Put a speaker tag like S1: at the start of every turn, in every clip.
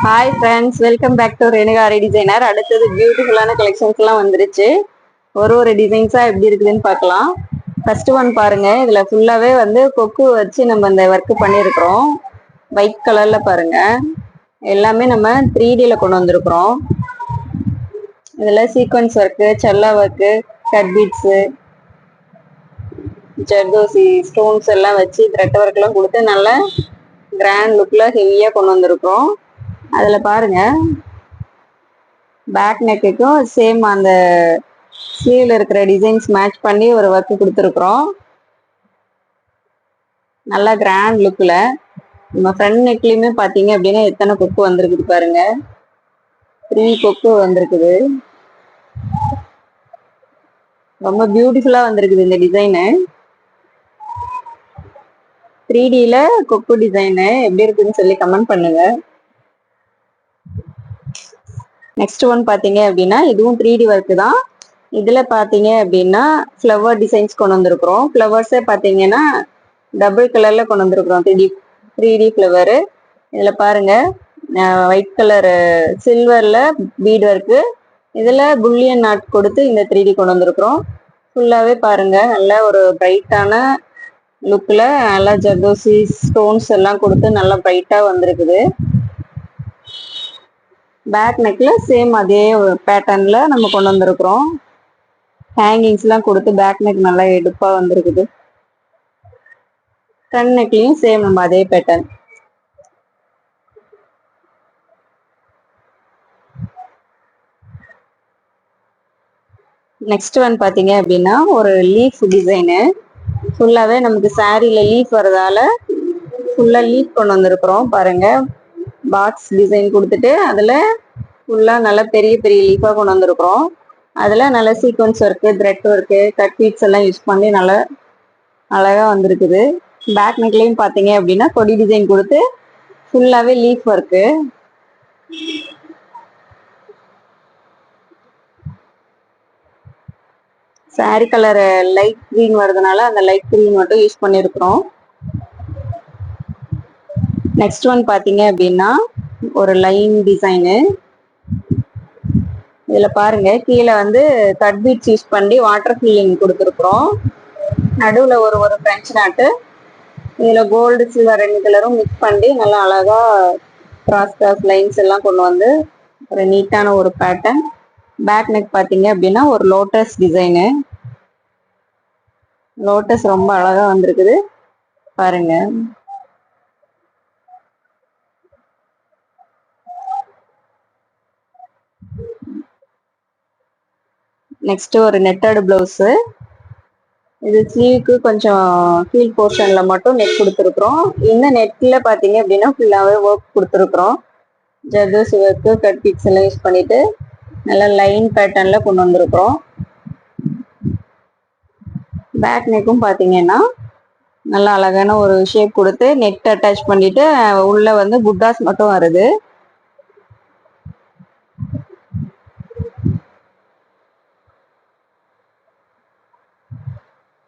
S1: Hi friends, welcome back to ரேணுகாரி designer. அடுத்தது பியூட்டிஃபுல்லான கலெக்ஷன்ஸ்லாம் வந்துருச்சு. ஒரு டிசைன்ஸாக எப்படி இருக்குதுன்னு பார்க்கலாம். ஃபர்ஸ்ட் ஒன் பாருங்க. இதில் ஃபுல்லாகவே வந்து கொக்கு வச்சு நம்ம இந்த ஒர்க்கு பண்ணியிருக்கிறோம். ஒயிட் கலரில் பாருங்க. எல்லாமே நம்ம 3Dல கொண்டு வந்திருக்கிறோம். இதில் சீக்வன்ஸ் ஒர்க்கு, செல்லா work, cut beads, zardozi stones எல்லாம் வச்சு த்ரெட் ஒர்க்லாம் கொடுத்து நல்ல கிராண்ட் லுக்கில் ஹெவியாக கொண்டு வந்திருக்கிறோம். அதில் பாருங்க, பேக் நெக்குக்கும் சேம் அந்த ஸ்லீவ்ல இருக்கிற டிசைன்ஸ் மேட்ச் பண்ணி ஒரு ஒர்க் கொடுத்துருக்குறோம். நல்லா கிராண்ட் லுக்கில். நம்ம ஃப்ரண்ட் நெக்லையுமே பார்த்தீங்க அப்படின்னா எத்தனை கொக்கு வந்திருக்குது பாருங்க. 3 கொக்கு வந்திருக்குது. ரொம்ப பியூட்டிஃபுல்லாக வந்திருக்குது இந்த டிசைனு. 3Dல கொக்கு டிசைனு எப்படி இருக்குதுன்னு சொல்லி கமெண்ட் பண்ணுங்க. நெக்ஸ்ட் ஒன் பார்த்தீங்க அப்படின்னா இதுவும் 3D ஒர்க்கு தான். இதில் பார்த்தீங்க அப்படின்னா ஃப்ளவர் டிசைன்ஸ் கொண்டு வந்திருக்கிறோம். ஃப்ளவர்ஸே பார்த்தீங்கன்னா டபுள் கலரில் கொண்டு வந்திருக்கிறோம். 3D flower. இதில் பாருங்க, ஒயிட் கலரு சில்வரில் பீட் ஒர்க்கு, இதில் புல்லியன் நாட் கொடுத்து இந்த 3D கொண்டு வந்திருக்கிறோம். ஃபுல்லாகவே பாருங்க, நல்ல ஒரு பிரைட்டான லுக்கில் நல்லா ஜர்தோசி ஸ்டோன்ஸ் எல்லாம் கொடுத்து நல்லா பிரைட்டாக வந்திருக்குது. பேக் நெக்ல சேம் அதே பேட்டர்ன்ல நம்ம கொண்டு வந்திருக்கிறோம். ஹேங்கிங்ஸ்லாம் கொடுத்து பேக் நெக் நல்லா எடுப்பாக வந்திருக்குது. ஃப்ரண்ட் நெக்லையும் சேம் நம்ம அதே பேட்டர்ன். நெக்ஸ்ட் ஒன் பார்த்தீங்க அப்படின்னா ஒரு லீஃப் டிசைனு. ஃபுல்லாகவே நமக்கு சாரியில் லீஃப் வரதால ஃபுல்லாக லீஃப் கொண்டு வந்திருக்கிறோம். பாருங்க, பாக்ஸ் டிசைன் கொடுத்துட்டு அதில் ஃபுல்லாக நல்லா பெரிய பெரிய லீஃபாக கொண்டு வந்திருக்கிறோம். அதில் நல்ல sequence work, thread work, cut beads எல்லாம் யூஸ் பண்ணி நல்லா அழகாக வந்திருக்குது. பேக் நெக்லையும் பார்த்தீங்க அப்படின்னா கொடி டிசைன் கொடுத்து ஃபுல்லாகவே leaf work. Sari colour light green வருதுனால அந்த லைட் க்ரீன் மட்டும் யூஸ் பண்ணியிருக்கிறோம். நெக்ஸ்ட் ஒன் பார்த்தீங்க அப்படின்னா ஒரு லைன் டிசைனு. இதில் பாருங்க, கீழே வந்து கட் பீட்ஸ் யூஸ் பண்ணி வாட்டர் ஃபில்லிங் கொடுத்துருக்குறோம். நடுவில் ஒரு ஃப்ரெஞ்ச் நாட்டு, இதில் கோல்டு சில்வர் 2 கலரும் மிக்ஸ் பண்ணி நல்லா அழகாக கிராஸ் லைன்ஸ் எல்லாம் கொண்டு வந்து ஒரு நீட்டான ஒரு பேட்டர்ன். பேக் நெக் பார்த்தீங்க அப்படின்னா ஒரு லோட்டஸ் டிசைனு. லோட்டஸ் ரொம்ப அழகா வந்திருக்குது பாருங்க. நெக்ஸ்ட் ஒரு நெட்டட் பிளவுஸ். இது ஸ்லீவுக்கு கொஞ்சம் கீழ் போர்ஷன்ல மட்டும் நெட் கொடுத்துருக்குறோம். இந்த நெட்ல பார்த்தீங்க அப்படின்னா ஃபுல்லாகவே ஒர்க் கொடுத்துருக்குறோம். ஜர்தோசி ஒர்க்கு, கட் பீட்ஸ் எல்லாம் யூஸ் பண்ணிட்டு நல்லா லைன் பேட்டர்ன்ல கொண்டு வந்திருக்கிறோம். பேக் நெக்கும் பார்த்தீங்கன்னா நல்லா அழகான ஒரு ஷேப் கொடுத்து நெட் அட்டாச் பண்ணிட்டு உள்ள வந்து புட்டாஸ் மட்டும் வருது.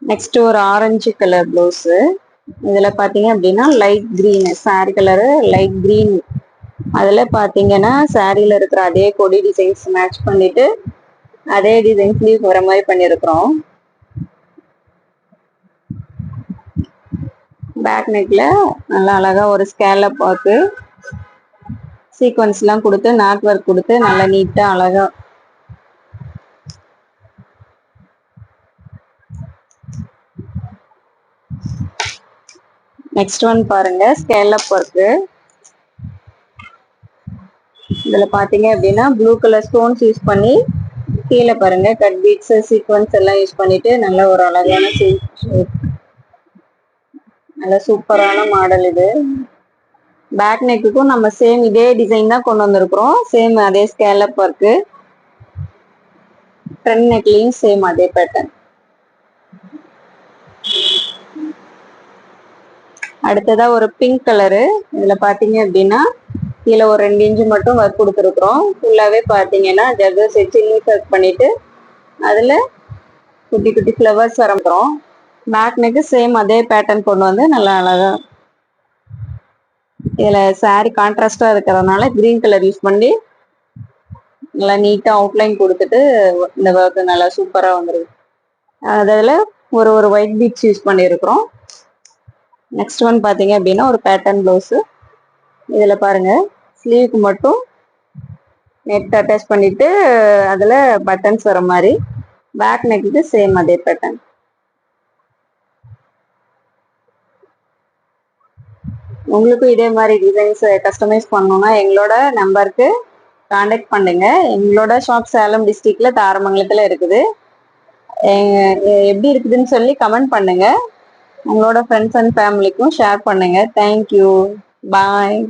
S1: நெக்ஸ்ட் ஒரு ஆரஞ்சு கலர் பிளவுஸ். இதுல பாத்தீங்க அப்படின்னா light green sorry colour, light green. அதுல பாத்தீங்கன்னா சாரியில இருக்கிற அதே கொடி டிசைன்ஸ் மேட்ச் பண்ணிட்டு அதே டிசைன் ஸ்லீவ் வர மாதிரி பண்ணிருக்கிறோம். பேக் நெக்ல நல்லா அழகா ஒரு ஸ்கேலப் ஒர்க்கு, சீக்வன்ஸ் எல்லாம் கொடுத்து நாட் ஒர்க் கொடுத்து நல்லா நீட்டா அழகா. நெக்ஸ்ட் ஒன் பாருங்க, ஸ்கேலப் ஒர்க்கு. இதுல பாத்தீங்க அப்படின்னா ப்ளூ கலர் ஸ்டோன்ஸ் யூஸ் பண்ணி கீழே பாருங்க கட் பீட்ஸ், சீக்வன்ஸ் எல்லாம் யூஸ் பண்ணிட்டு நல்ல ஒரு அழகான நல்ல சூப்பரான மாடல் இது. பேக் நெக்குக்கும் நம்ம சேம் இதே டிசைன் தான் கொண்டு வந்திருக்கிறோம். சேம் அதே ஸ்கேலப் ஒர்க்கு. ஃப்ரண்ட் நெக்லையும் சேம் அதே பேட்டர்ன். அடுத்ததா ஒரு பிங்க் கலரு. இதுல பாத்தீங்க அப்படின்னா கீழே ஒரு 2 இன்ச்சு மட்டும் ஒர்க் கொடுத்துருக்குறோம். ஃபுல்லாவே பாத்தீங்கன்னா ஜர்தோசி வச்சு லீஃப் ஒர்க் பண்ணிட்டு அதுல குட்டி குட்டி ஃப்ளவர்ஸ் வரம்புறோம். பேக் நெக்கு சேம் அதே பேட்டர்ன் கொண்டு வந்து நல்லா அழகா இதுல சாரி கான்ட்ராஸ்டா இருக்கிறதுனால கிரீன் கலர் யூஸ் பண்ணி நல்லா நீட்டா அவுட்லைன் கொடுத்துட்டு இந்த ஒர்க் நல்லா சூப்பரா வந்துருக்கு. அதில் ஒரு ஒரு ஒயிட் பீட்ஸ் யூஸ் பண்ணியிருக்கிறோம். நெக்ஸ்ட் ஒன் பார்த்தீங்க அப்படின்னா ஒரு பேட்டர்ன் ப்ளவுஸு. இதில் பாருங்க ஸ்லீவுக்கு மட்டும் நெட் அட்டாச் பண்ணிட்டு அதில் பட்டன்ஸ் வர மாதிரி, பேக் நெக்குக்கு சேம் அதே பேட்டர்ன். உங்களுக்கும் இதே மாதிரி டிசைன்ஸ் கஸ்டமைஸ் பண்ணணும்னா எங்களோட நம்பருக்கு காண்டாக்ட் பண்ணுங்க. எங்களோட ஷாப் சேலம் டிஸ்ட்ரிக்ட்ல தாரமங்கலத்தில் இருக்குது. எப்படி இருக்குதுன்னு சொல்லி கமெண்ட் பண்ணுங்க. உங்களோட ஃப்ரெண்ட்ஸ் அண்ட் ஃபேமிலிக்கும் ஷேர் பண்ணுங்க. தேங்க்யூ. பாய்.